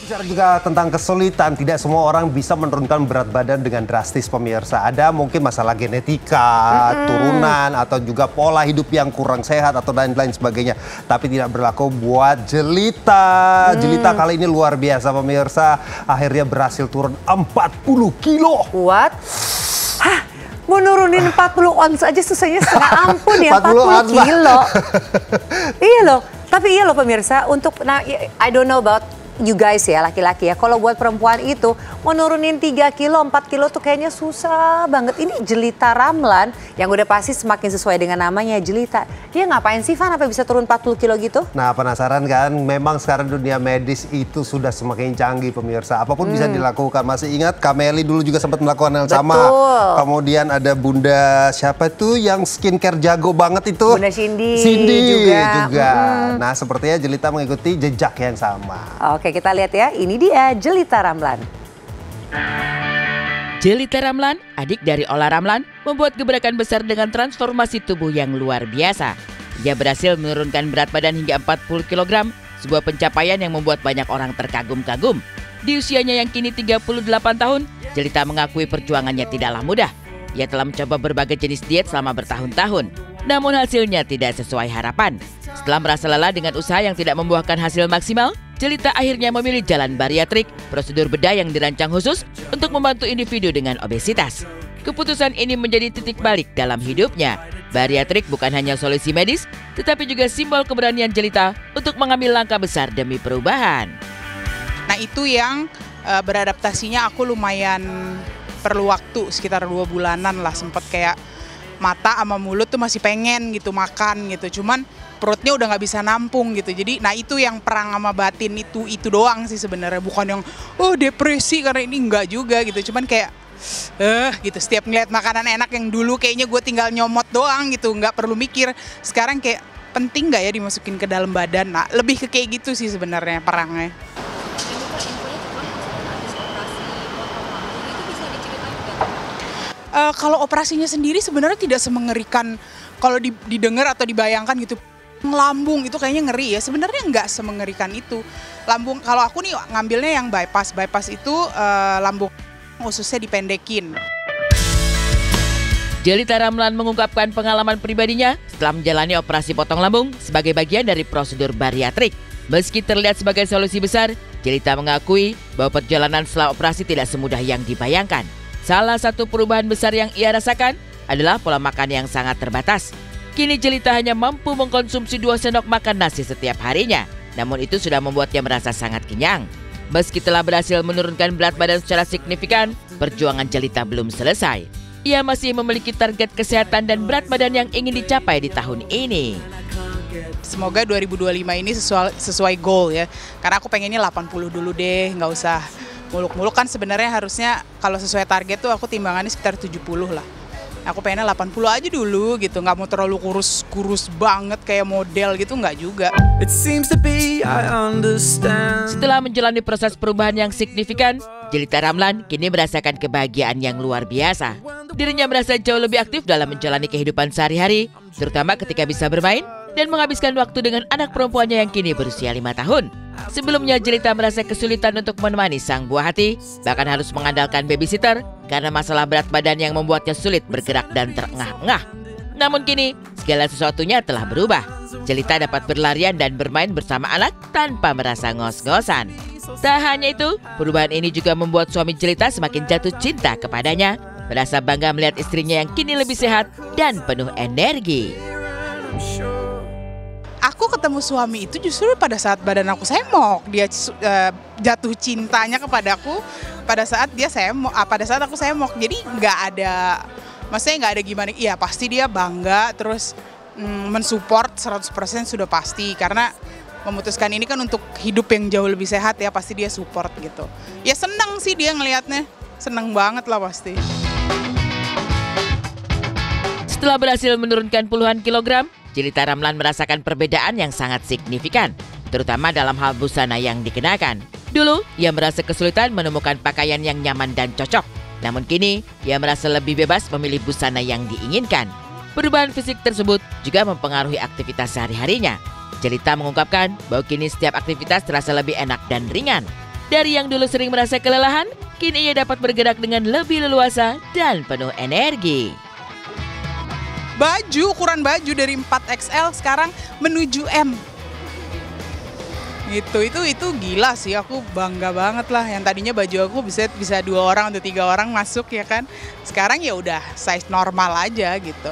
Bicara juga tentang kesulitan, tidak semua orang bisa menurunkan berat badan dengan drastis pemirsa. Ada mungkin masalah genetika, turunan, atau juga pola hidup yang kurang sehat atau lain-lain sebagainya. Tapi tidak berlaku buat Jelita. Jelita kali ini luar biasa pemirsa, akhirnya berhasil turun 40 kilo. What? Hah? Mau nurunin 40 ons aja susahnya setengah ampun ya, 40 kilo. Iya loh, tapi iya loh pemirsa, untuk, nah I don't know about you guys ya, laki-laki ya. Kalau buat perempuan itu mau nurunin 3 kilo, 4 kilo tuh kayaknya susah banget. Ini Jelita Ramlan yang udah pasti semakin sesuai dengan namanya, Jelita. Dia ngapain sih Van, apa bisa turun 40 kilo gitu? Nah penasaran kan, memang sekarang dunia medis itu sudah semakin canggih pemirsa. Apapun bisa dilakukan. Masih ingat Kameli dulu juga sempat melakukan hal yang sama. Kemudian ada Bunda siapa tuh yang skincare jago banget itu? Bunda Cindy juga. Nah sepertinya Jelita mengikuti jejak yang sama. Oke, kita lihat ya, ini dia Jelita Ramlan. Jelita Ramlan, adik dari Ola Ramlan, membuat gebrakan besar dengan transformasi tubuh yang luar biasa. Ia berhasil menurunkan berat badan hingga 40 kg, sebuah pencapaian yang membuat banyak orang terkagum-kagum. Di usianya yang kini 38 tahun, Jelita mengakui perjuangannya tidaklah mudah. Ia telah mencoba berbagai jenis diet selama bertahun-tahun, namun hasilnya tidak sesuai harapan. Setelah merasa lelah dengan usaha yang tidak membuahkan hasil maksimal, Jelita akhirnya memilih jalan bariatrik, prosedur bedah yang dirancang khusus untuk membantu individu dengan obesitas. Keputusan ini menjadi titik balik dalam hidupnya. Bariatrik bukan hanya solusi medis, tetapi juga simbol keberanian Jelita untuk mengambil langkah besar demi perubahan. Nah itu yang beradaptasinya aku lumayan perlu waktu, sekitar 2 bulanan lah. Sempet kayak mata sama mulut tuh masih pengen gitu makan gitu, cuman perutnya udah nggak bisa nampung gitu. Jadi nah itu yang perang sama batin itu doang sih sebenarnya, bukan yang depresi karena ini, enggak juga gitu. Cuman kayak gitu, setiap ngeliat makanan enak yang dulu kayaknya gue tinggal nyomot doang gitu, nggak perlu mikir. Sekarang kayak penting nggak ya dimasukin ke dalam badan. Nah lebih ke kayak gitu sih sebenarnya perangnya. Kalau operasinya sendiri sebenarnya tidak semengerikan kalau didengar atau dibayangkan gitu. Lambung itu kayaknya ngeri ya, sebenarnya nggak semengerikan itu. Lambung, kalau aku nih ngambilnya yang bypass itu lambung ususnya dipendekin. Jelita Ramlan mengungkapkan pengalaman pribadinya setelah menjalani operasi potong lambung sebagai bagian dari prosedur bariatrik. Meski terlihat sebagai solusi besar, Jelita mengakui bahwa perjalanan setelah operasi tidak semudah yang dibayangkan. Salah satu perubahan besar yang ia rasakan adalah pola makan yang sangat terbatas. Kini Jelita hanya mampu mengkonsumsi 2 sendok makan nasi setiap harinya. Namun itu sudah membuatnya merasa sangat kenyang. Meski telah berhasil menurunkan berat badan secara signifikan, perjuangan Jelita belum selesai. Ia masih memiliki target kesehatan dan berat badan yang ingin dicapai di tahun ini. Semoga 2025 ini sesuai goal ya. Karena aku pengennya 80 dulu deh, nggak usah muluk-muluk. Kan sebenarnya harusnya kalau sesuai target tuh aku timbangannya sekitar 70 lah. Aku pengennya 80 aja dulu gitu, nggak mau terlalu kurus banget kayak model gitu, nggak juga. Setelah menjalani proses perubahan yang signifikan, Jelita Ramlan kini merasakan kebahagiaan yang luar biasa. Dirinya merasa jauh lebih aktif dalam menjalani kehidupan sehari-hari, terutama ketika bisa bermain dan menghabiskan waktu dengan anak perempuannya yang kini berusia 5 tahun. Sebelumnya Jelita merasa kesulitan untuk menemani sang buah hati, bahkan harus mengandalkan babysitter karena masalah berat badan yang membuatnya sulit bergerak dan terengah-engah. Namun kini segala sesuatunya telah berubah. Jelita dapat berlarian dan bermain bersama anak tanpa merasa ngos-ngosan. Tak hanya itu, perubahan ini juga membuat suami Jelita semakin jatuh cinta kepadanya, merasa bangga melihat istrinya yang kini lebih sehat dan penuh energi. Aku ketemu suami itu justru pada saat badan aku semok. Dia jatuh cintanya kepadaku pada saat dia semok, pada saat aku semok. Jadi nggak ada, maksudnya nggak ada gimana. Iya pasti dia bangga, terus mensupport 100% sudah pasti. Karena memutuskan ini kan untuk hidup yang jauh lebih sehat ya, pasti dia support gitu. Ya senang sih dia ngelihatnya, senang banget lah pasti. Setelah berhasil menurunkan puluhan kilogram, Jelita Ramlan merasakan perbedaan yang sangat signifikan, terutama dalam hal busana yang dikenakan. Dulu, ia merasa kesulitan menemukan pakaian yang nyaman dan cocok. Namun kini, ia merasa lebih bebas memilih busana yang diinginkan. Perubahan fisik tersebut juga mempengaruhi aktivitas sehari-harinya. Jelita mengungkapkan bahwa kini setiap aktivitas terasa lebih enak dan ringan. Dari yang dulu sering merasa kelelahan, kini ia dapat bergerak dengan lebih leluasa dan penuh energi. Baju, ukuran baju dari 4XL sekarang menuju M. Itu gila sih, aku bangga banget lah. Yang tadinya baju aku bisa 2 orang atau 3 orang masuk ya kan. Sekarang ya udah size normal aja gitu.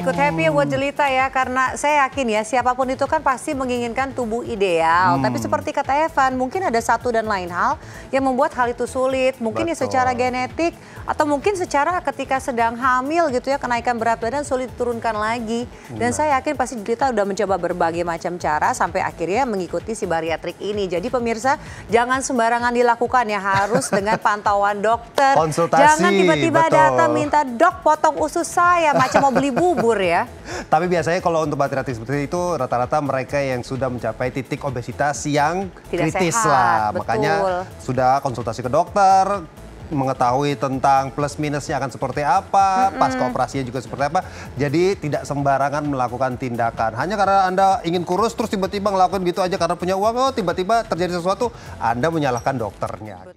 Ikut happy ya buat Jelita ya, karena saya yakin ya siapapun itu kan pasti menginginkan tubuh ideal. Tapi seperti kata Evan, mungkin ada satu dan lain hal yang membuat hal itu sulit. Mungkin ya secara genetik atau mungkin secara ketika sedang hamil gitu ya, kenaikan berat badan sulit diturunkan lagi. Dan saya yakin pasti Jelita udah mencoba berbagai macam cara sampai akhirnya mengikuti si bariatrik ini. Jadi pemirsa jangan sembarangan dilakukan ya, harus dengan pantauan dokter. Konsultasi, jangan tiba-tiba datang minta dok potong usus saya macam mau beli bubur ya. Tapi biasanya kalau untuk bariatrik seperti itu rata-rata mereka yang sudah mencapai titik obesitas yang Tidak kritis sehat, lah. betul. Makanya sudah konsultasi ke dokter, mengetahui tentang plus minusnya akan seperti apa, pasca operasinya juga seperti apa. Jadi tidak sembarangan melakukan tindakan. Hanya karena Anda ingin kurus terus tiba-tiba ngelakuin gitu aja karena punya uang, oh tiba-tiba terjadi sesuatu, Anda menyalahkan dokternya.